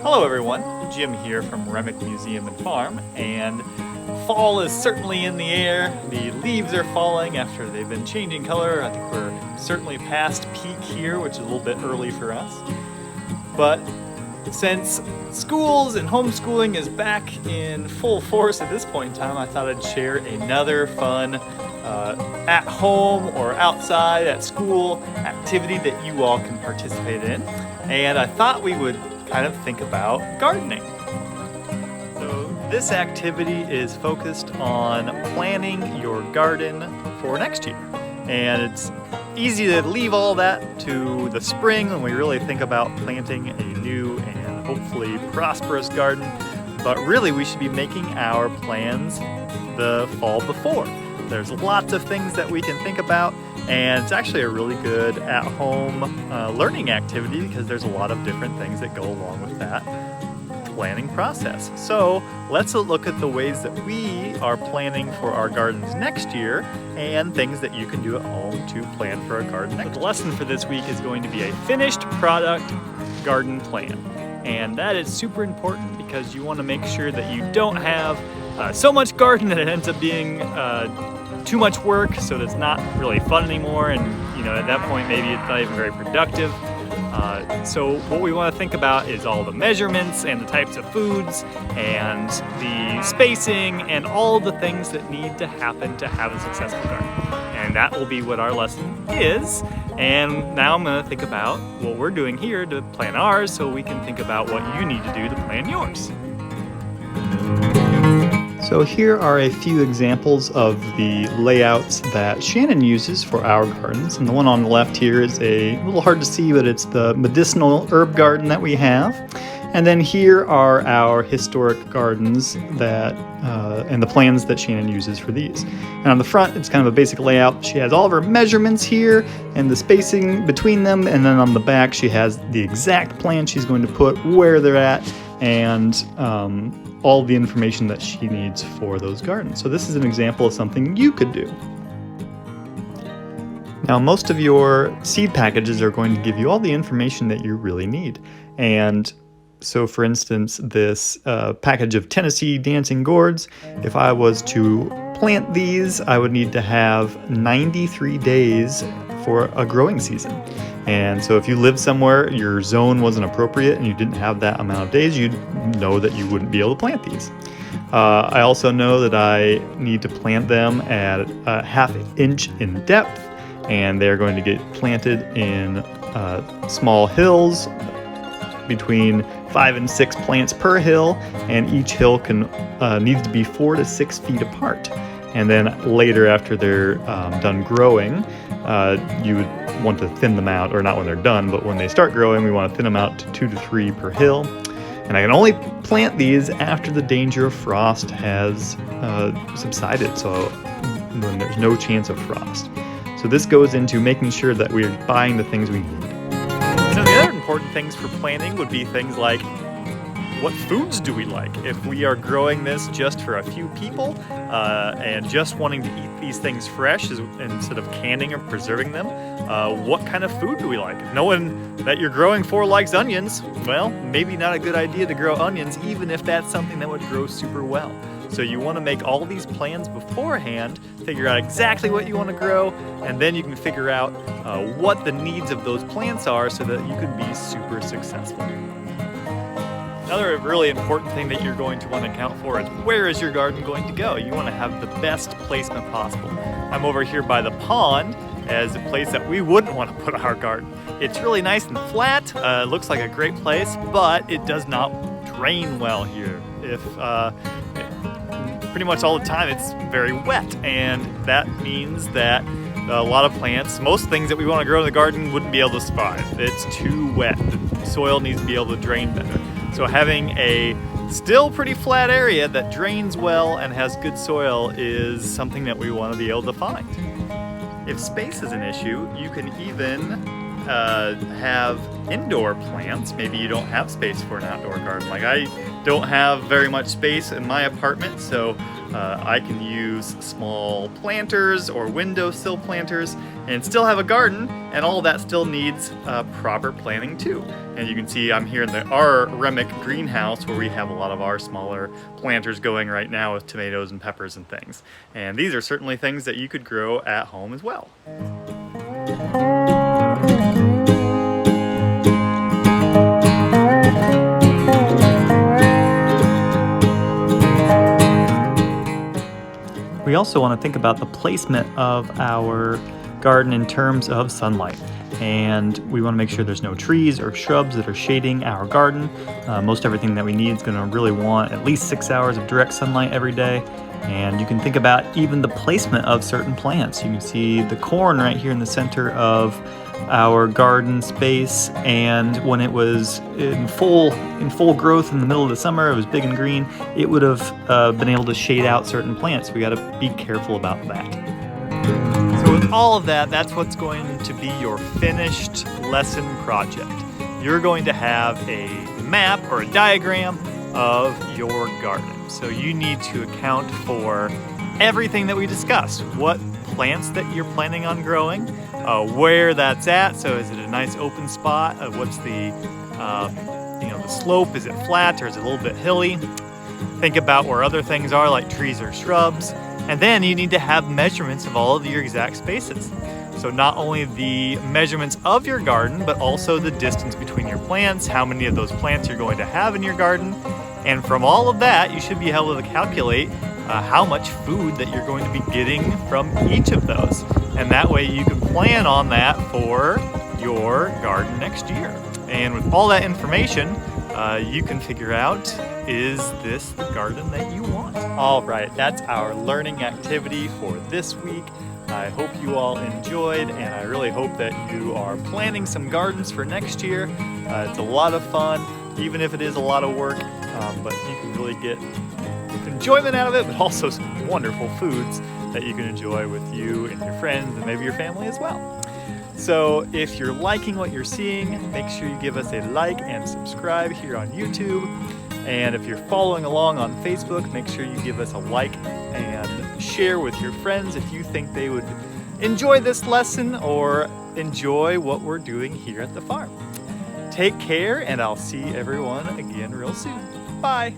Hello everyone, Jim here from Remick Museum and Farm, and fall is certainly in the air. The leaves are falling after they've been changing color. I think we're certainly past peak here, which is a little bit early for us. But since schools and homeschooling is back in full force at this point in time, I thought I'd share another fun at home or outside at school activity that you all can participate in. And I thought we would kind of think about gardening. So this activity is focused on planning your garden for next year. And it's easy to leave all that to the spring when we really think about planting a new and hopefully prosperous garden. But really we should be making our plans the fall before. There's lots of things that we can think about, and it's actually a really good at-home learning activity because there's a lot of different things that go along with that planning process. So let's look at the ways that we are planning for our gardens next year and things that you can do at home to plan for a garden next year. The lesson for this week is going to be a finished product garden plan. And that is super important because you want to make sure that you don't have so much garden that it ends up being too much work, so that it's not really fun anymore, and at that point maybe it's not even very productive. So what we want to think about is all the measurements and the types of foods and the spacing and all the things that need to happen to have a successful garden. And that will be what our lesson is. And now I'm going to think about what we're doing here to plan ours so we can think about what you need to do to plan yours. So here are a few examples of the layouts that Shannon uses for our gardens. And the one on the left here is a little hard to see, but it's the medicinal herb garden that we have. And then here are our historic gardens that and the plans that Shannon uses for these. And on the front, it's kind of a basic layout. She has all of her measurements here and the spacing between them. And then on the back, she has the exact plan she's going to put, where they're at, and all the information that she needs for those gardens. So this is an example of something you could do. Now, most of your seed packages are going to give you all the information that you really need. And so for instance, this package of Tennessee dancing gourds, if I was to plant these, I would need to have 93 days for a growing season. And so if you lived somewhere, your zone wasn't appropriate and you didn't have that amount of days, you'd know that you wouldn't be able to plant these. I also know that I need to plant them at a ½ inch in depth, and they're going to get planted in small hills between 5 and 6 plants per hill, and each hill needs to be 4 to 6 feet apart. And then later, after they're done growing, you would want to thin them out, or not when they're done, but when they start growing, we want to thin them out to 2 to 3 per hill. And I can only plant these after the danger of frost has subsided, so when there's no chance of frost. So this goes into making sure that we're buying the things we need. The other important things for planning would be things like, what foods do we like? If we are growing this just for a few people and just wanting to eat these things fresh instead of canning or preserving them, what kind of food do we like? If no one that you're growing for likes onions, well, maybe not a good idea to grow onions, even if that's something that would grow super well. So you want to make all these plans beforehand, figure out exactly what you want to grow, and then you can figure out what the needs of those plants are so that you can be super successful. Another really important thing that you're going to want to account for is, where is your garden going to go? You want to have the best placement possible. I'm over here by the pond as a place that we wouldn't want to put our garden. It's really nice and flat, looks like a great place, but it does not drain well here. Pretty much all the time it's very wet, and that means that a lot of plants, most things that we want to grow in the garden, wouldn't be able to survive. It's too wet. The soil needs to be able to drain better. So having a still pretty flat area that drains well and has good soil is something that we want to be able to find. If space is an issue, you can even have indoor plants. Maybe you don't have space for an outdoor garden. Like I don't have very much space in my apartment, so I can use small planters or windowsill planters and still have a garden, and all that still needs proper planting too. And you can see I'm here in our Remick greenhouse where we have a lot of our smaller planters going right now with tomatoes and peppers and things. And these are certainly things that you could grow at home as well. We also want to think about the placement of our garden in terms of sunlight. And we want to make sure there's no trees or shrubs that are shading our garden. Most everything that we need is going to really want at least 6 hours of direct sunlight every day. And you can think about even the placement of certain plants. You can see the corn right here in the center of our garden space, and when it was in full growth in the middle of the summer, it was big and green, it would have been able to shade out certain plants. We got to be careful about that. So with all of that, that's what's going to be your finished lesson project. You're going to have a map or a diagram of your garden. So you need to account for everything that we discussed. What plants that you're planning on growing, where that's at. So is it a nice open spot? What's the the slope? Is it flat or is it a little bit hilly? Think about where other things are like trees or shrubs. And then you need to have measurements of all of your exact spaces. So not only the measurements of your garden, but also the distance between your plants, how many of those plants you're going to have in your garden. And from all of that, you should be able to calculate how much food that you're going to be getting from each of those. And that way you can plan on that for your garden next year. And with all that information, you can figure out, is this the garden that you want? All right, that's our learning activity for this week. I hope you all enjoyed, and I really hope that you are planning some gardens for next year. It's a lot of fun, even if it is a lot of work, but you can really get enjoyment out of it, but also some wonderful foods that you can enjoy with you and your friends and maybe your family as well. So if you're liking what you're seeing, make sure you give us a like and subscribe here on YouTube. And if you're following along on Facebook, make sure you give us a like and share with your friends if you think they would enjoy this lesson or enjoy what we're doing here at the farm. Take care, and I'll see everyone again real soon. Bye.